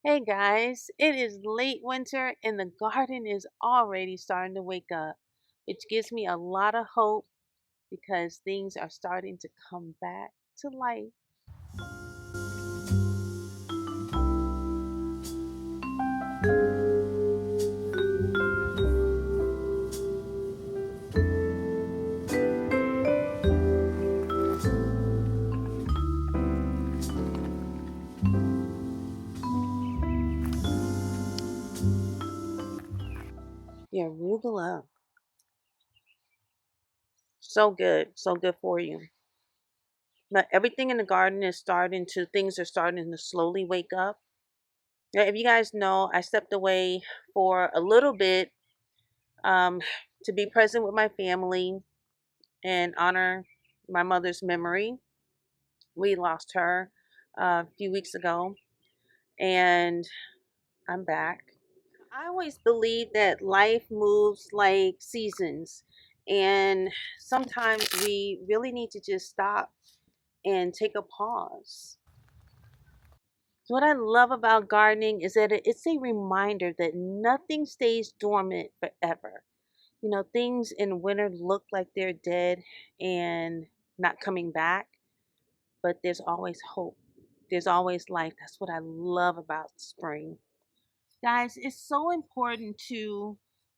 Hey guys, it is late winter and the garden is already starting to wake up, which gives me a lot of hope because things are starting to come back to life. Yeah, arugula. So good for you. Now, everything in the garden is things are starting to slowly wake up. Now, if you guys know, I stepped away for a little bit um, to be present with my family and honor my mother's memory. We lost her a few weeks ago, and I'm back. I always believe that life moves like seasons, and sometimes we really need to just stop and take a pause. So what I love about gardening is that it's a reminder that nothing stays dormant forever. Things in winter look like they're dead and not coming back, but there's always hope. There's always life. That's what I love about spring. Guys, it's so important to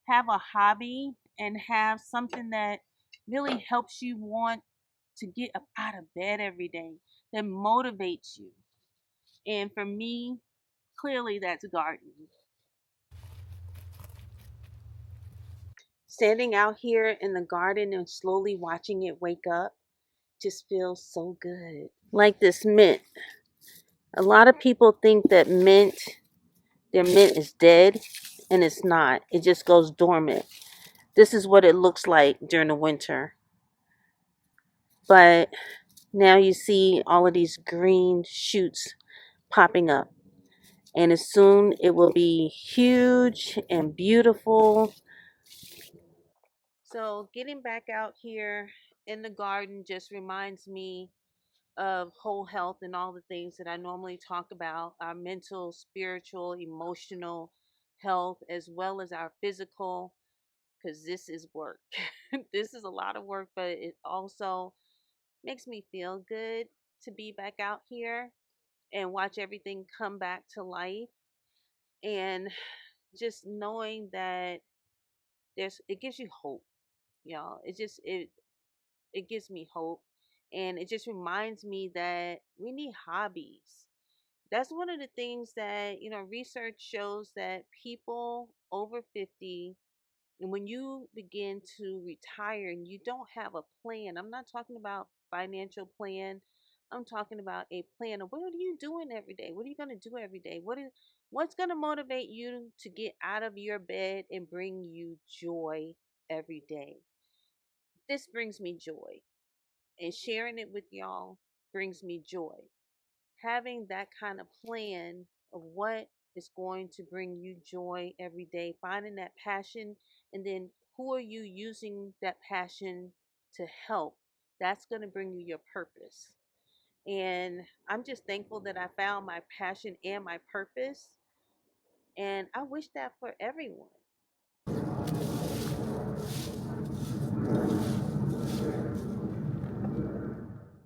have a hobby and have something that really helps you want to get up out of bed every day, that motivates you. And for me, clearly that's gardening. Standing out here in the garden and slowly watching it wake up just feels so good. Like this mint. A lot of people think that their mint is dead, and it's not. It just goes dormant. This is what it looks like during the winter. But now you see all of these green shoots popping up. And as soon it will be huge and beautiful. So getting back out here in the garden just reminds me of whole health and all the things that I normally talk about, our mental, spiritual, emotional health, as well as our physical, because this is work. This is a lot of work, but it also makes me feel good to be back out here and watch everything come back to life, and just knowing that it gives you hope, y'all. It gives me hope, and it just reminds me that we need hobbies. That's one of the things that, research shows that people over 50, and when you begin to retire and you don't have a plan, I'm not talking about financial plan. I'm talking about a plan of what are you doing every day? What are you going to do every day? What's going to motivate you to get out of your bed and bring you joy every day? This brings me joy, and sharing it with y'all brings me joy. Having that kind of plan of what is going to bring you joy every day, finding that passion, and then who are you using that passion to help? That's going to bring you your purpose. And I'm just thankful that I found my passion and my purpose. And I wish that for everyone.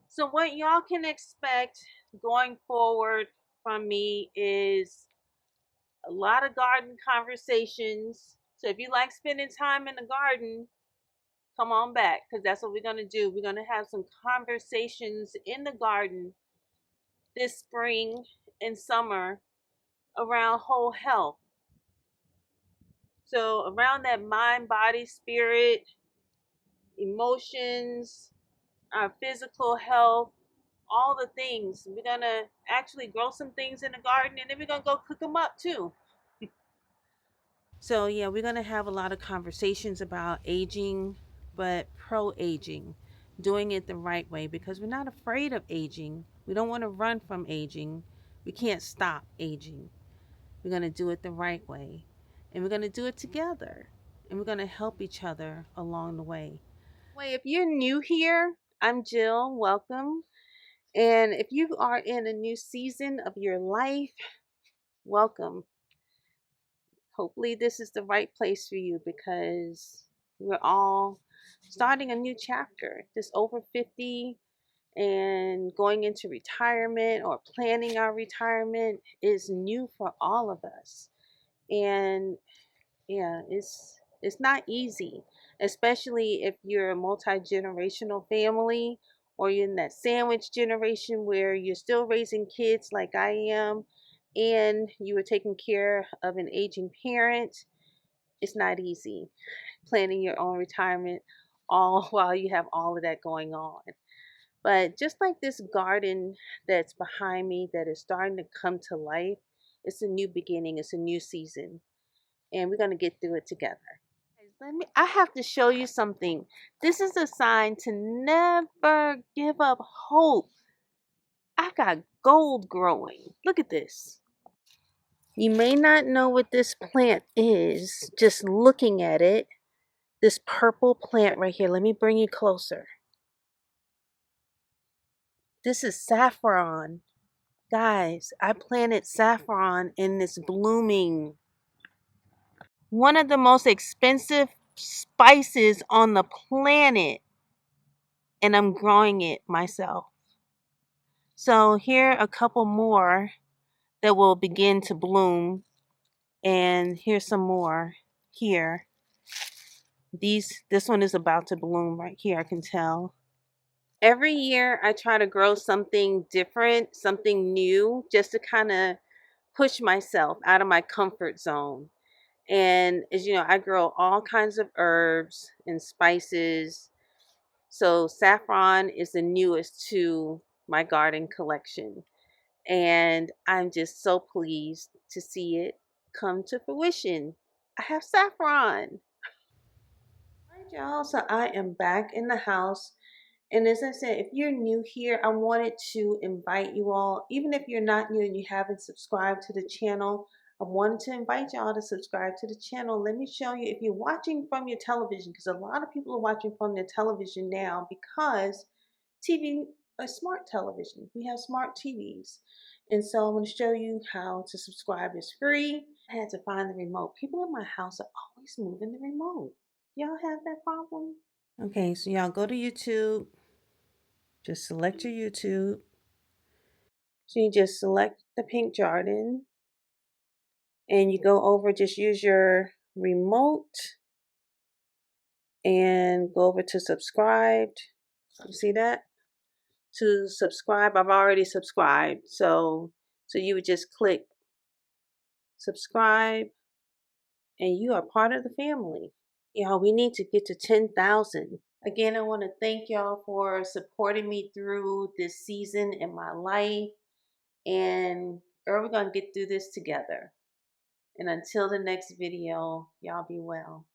So, what y'all can expect going forward from me is a lot of garden conversations. So if you like spending time in the garden, come on back, because that's what we're going to do. We're going to have some conversations in the garden this spring and summer around whole health. So around that mind, body, spirit, emotions, our physical health, all the things. We're going to actually grow some things in the garden, and then we're going to go cook them up too. So, yeah, we're going to have a lot of conversations about aging, but pro aging, doing it the right way because we're not afraid of aging. We don't want to run from aging. We can't stop aging. We're going to do it the right way, and we're going to do it together, and we're going to help each other along the way. Wait, if you're new here, I'm Jill. Welcome. And if you are in a new season of your life, welcome. Hopefully, this is the right place for you because we're all starting a new chapter. Just over 50 and going into retirement or planning our retirement is new for all of us. And yeah, it's not easy, especially if you're a multi-generational family or you're in that sandwich generation where you're still raising kids like I am and you are taking care of an aging parent. It's not easy planning your own retirement all while you have all of that going on. But just like this garden that's behind me that is starting to come to life, it's a new beginning, it's a new season, and we're going to get through it together. I have to show you something. This is a sign to never give up hope. I've got gold growing. Look at this. You may not know what this plant is just looking at it. This purple plant right here. Let me bring you closer. This is saffron. Guys, I planted saffron and it's blooming. One of the most expensive spices on the planet, and I'm growing it myself. So here are a couple more that will begin to bloom, and here's some more here. This one is about to bloom right here, I can tell. Every year I try to grow something different, something new, just to kind of push myself out of my comfort zone. And as you know, I grow all kinds of herbs and spices. So saffron is the newest to my garden collection. And I'm just so pleased to see it come to fruition. I have saffron. All right, y'all. So I am back in the house. And as I said, if you're new here, I wanted to invite you all, even if you're not new and you haven't subscribed to the channel, I wanted to invite y'all to subscribe to the channel. Let me show you, if you're watching from your television, because a lot of people are watching from their television now because TV, a smart television. We have smart TVs. And so I'm going to show you how to subscribe. It's free. I had to find the remote. People in my house are always moving the remote. Y'all have that problem? Okay, so y'all go to YouTube. Just select your YouTube. So you just select the pink Jordan and you go over, just use your remote and go over to subscribed. You see that? To subscribe, I've already subscribed. So you would just click subscribe and you are part of the family. Y'all, we need to get to 10,000. Again, I want to thank y'all for supporting me through this season in my life. And we're going to get through this together. And until the next video, y'all be well.